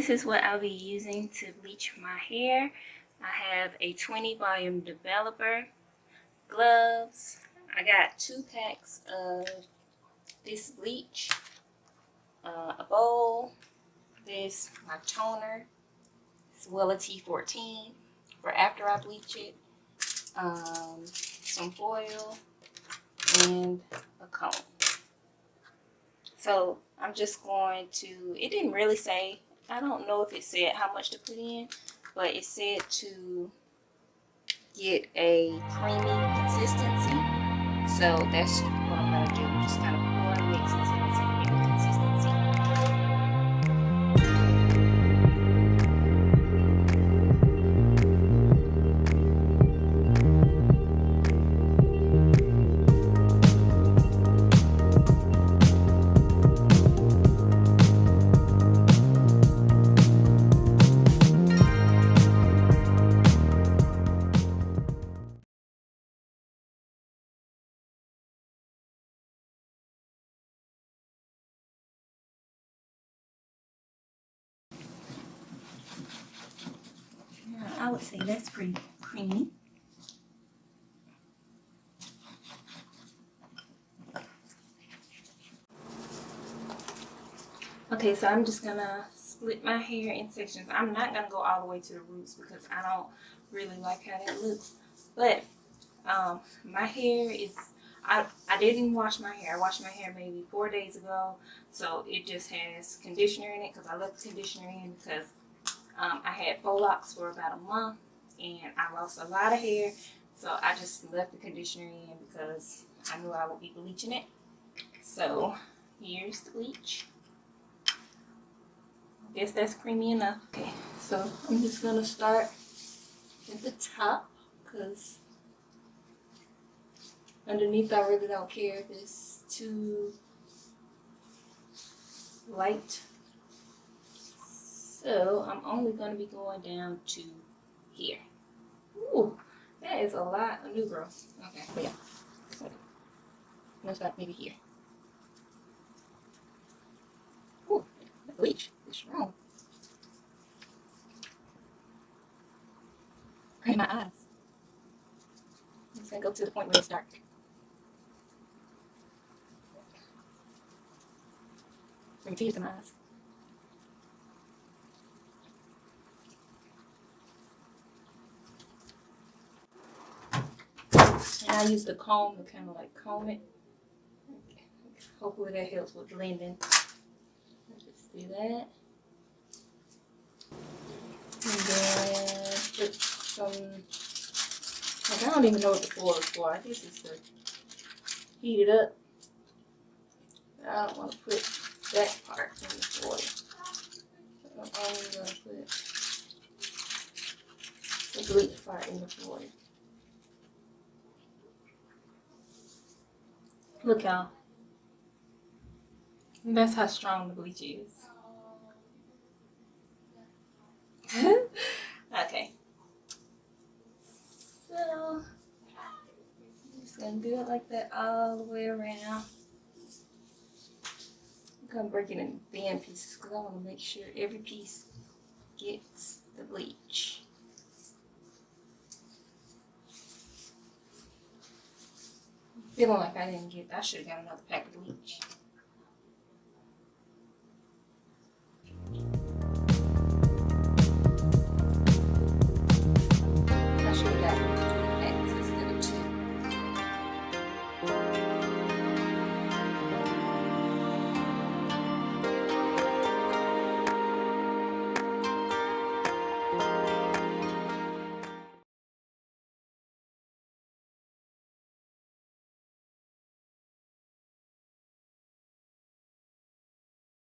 this is what I'll be using to bleach my hair. I have a 20 volume developer, gloves. I got 2 packs of this bleach, a bowl, this my toner, as well as T14 for after I bleach it, some foil, and a comb. So I'm just going to, it didn't really say, I don't know if it said how much to put in, but it said to get a creamy consistency. So that's what I'm going to do, just kind of pour and mix until it's a creamy consistency. I would say that's pretty creamy. Okay, so I'm just gonna split my hair in sections. I'm not gonna go all the way to the roots because I don't really like how that looks. But my hair is, I didn't wash my hair. I washed my hair maybe 4 days ago, so it just has conditioner in it because I left the conditioner in because I had faux locks for about a month and I lost a lot of hair, so I just left the conditioner in because I knew I would be bleaching it. So here's the bleach. I guess that's creamy enough. Okay, so I'm just gonna start at the top because underneath I really don't care if it's too light. So I'm only going to be going down to here. Ooh, that is a lot of new growth. Okay, but yeah. So I'm going to start maybe here. Ooh, that bleach is strong. Hurting my eyes. I'm just going to go to the point where it's dark. Bring tears to my eyes. And I use the comb to kind of like comb it. Okay. Hopefully that helps with blending. Let's just do that. And then put some, like I don't even know what the foil is for. I guess it's to heat it up. I don't want to put that part in the foil. So I'm only going to put the bleach part in the foil. Look y'all. That's how strong the bleach is. Okay. So I'm just gonna do it like that all the way around. I'm gonna break it in thin pieces because I want to make sure every piece gets the bleach. I'm feeling like I should have got another pack of bleach. I should have got 3 packs instead of 2.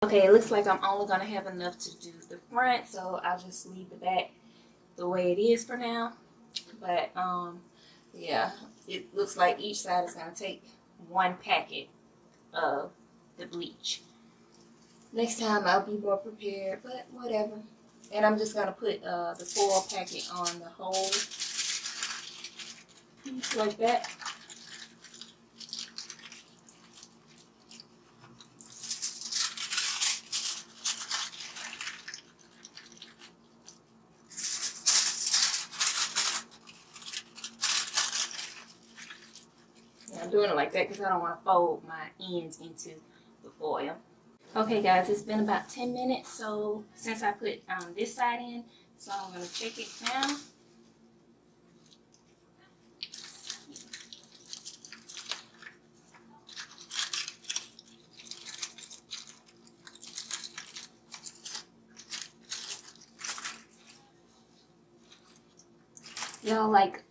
Okay, it looks like I'm only going to have enough to do the front, so I'll just leave the back the way it is for now. But yeah, it looks like each side is going to take 1 packet of the bleach. Next time I'll be more prepared, but whatever. And I'm just going to put the foil packet on the whole piece like that. I'm doing it like that because I don't want to fold my ends into the foil. Okay guys, it's been about 10 minutes so since I put this side in, so I'm going to check it now. Y'all, like,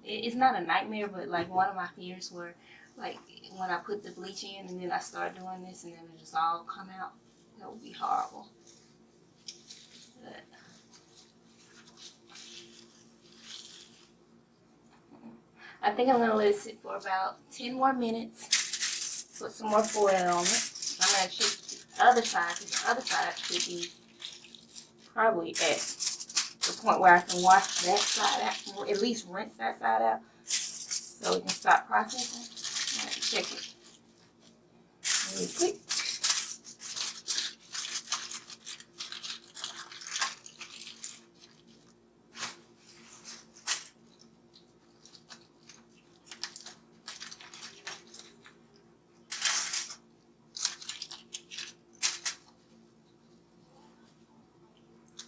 it's not a nightmare, but like one of my fears were like when I put the bleach in and then I start doing this and then it just all come out. That would be horrible. But I think I'm gonna let it sit for about 10 more minutes. Put some more foil on it. I'm gonna check the other side because the other side should be probably at the point where I can wash that side out, or at least rinse that side out, so we can stop processing. I'm gonna check it really quick.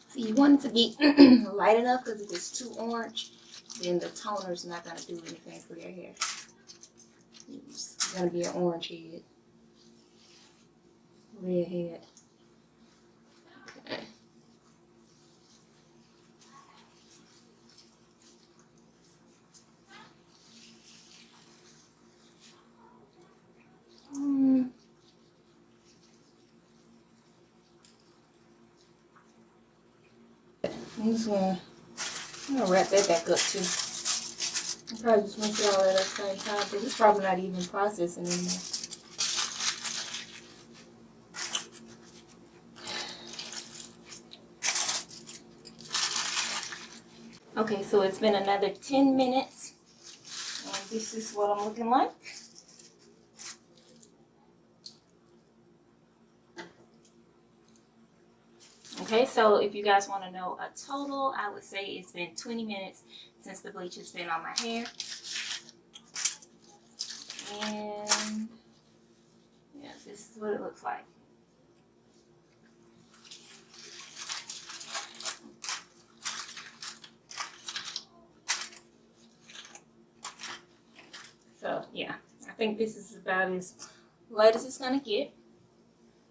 So you want it to be light enough because if it's too orange, then the toner is not going to do anything for your hair. It's going to be an orange head. Red head. Okay. I'm gonna wrap that back up too. I probably just rinse it all at the same time because it's probably not even processing anymore. Okay, so it's been another 10 minutes and this is what I'm looking like. Okay, so if you guys want to know a total, I would say it's been 20 minutes since the bleach has been on my hair. And yeah, this is what it looks like. So yeah, I think this is about as light as it's gonna get.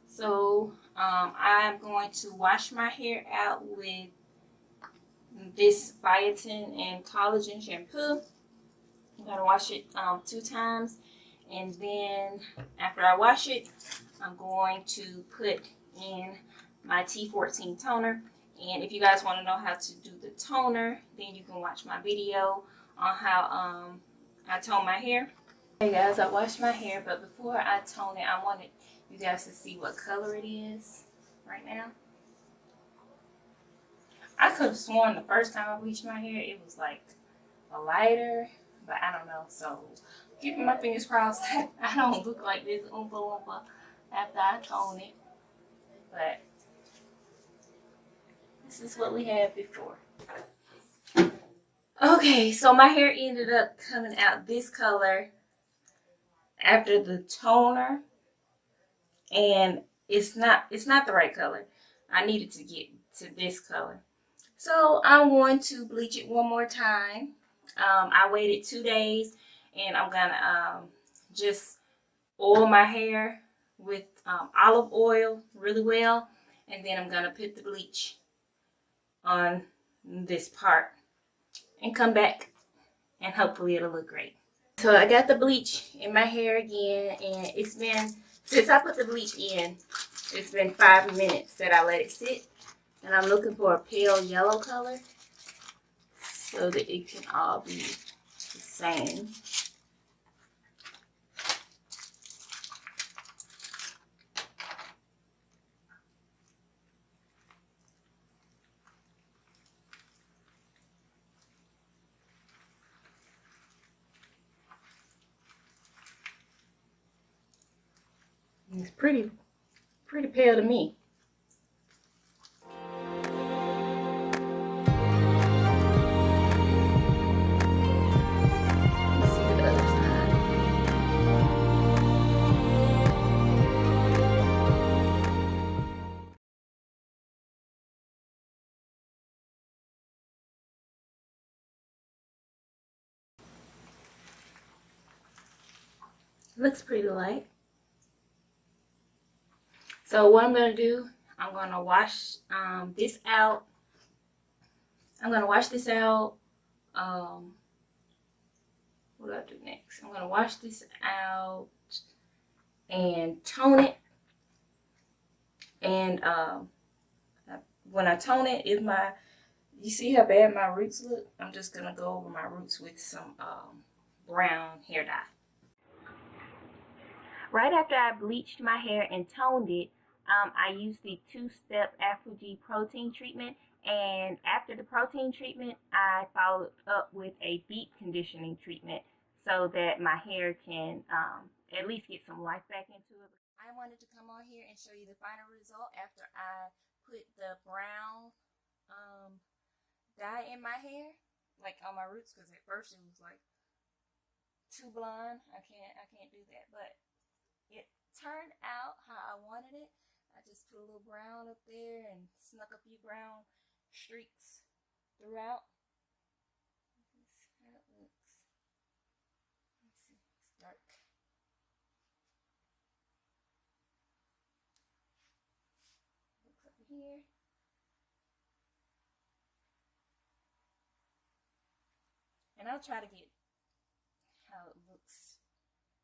So I'm going to wash my hair out with this biotin and collagen shampoo. I'm gonna wash it 2 times, and then after I wash it, I'm going to put in my T14 toner. And if you guys want to know how to do the toner, then you can watch my video on how I tone my hair. Hey guys, I washed my hair, but before I tone it, I wanted you guys to see what color it is right now. I could have sworn the first time I bleached my hair it was like a lighter, but I don't know. So keeping my fingers crossed that I don't look like this oompa loompa after I tone it. But this is what we had before. Okay, so my hair ended up coming out this color after the toner, and it's not the right color. I needed to get to this color. So I'm going to bleach it one more time. I waited 2 days, and I'm gonna just oil my hair with olive oil really well, and then I'm gonna put the bleach on this part and come back, and hopefully it'll look great. So I got the bleach in my hair again, and it's been, since I put the bleach in, it's been 5 minutes that I let it sit. And I'm looking for a pale yellow color so that it can all be the same. It's pretty pale to me. Let's see the other side. Looks pretty light. So what I'm going to do, I'm going to wash this out. I'm going to wash this out. What do I do next? I'm going to wash this out and tone it. And when I tone it, you see how bad my roots look? I'm just going to go over my roots with some brown hair dye. Right after I bleached my hair and toned it, I used the two-step Afro-G protein treatment. And after the protein treatment, I followed up with a deep conditioning treatment so that my hair can at least get some life back into it. I wanted to come on here and show you the final result after I put the brown dye in my hair, like on my roots, because at first it was like too blonde. I can't do that, but it turned out how I wanted it. I just put a little brown up there and snuck a few brown streaks throughout. This is how it looks. Let's see, it's dark. Looks over here. And I'll try to get how it looks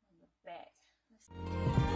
on the back. Let's see.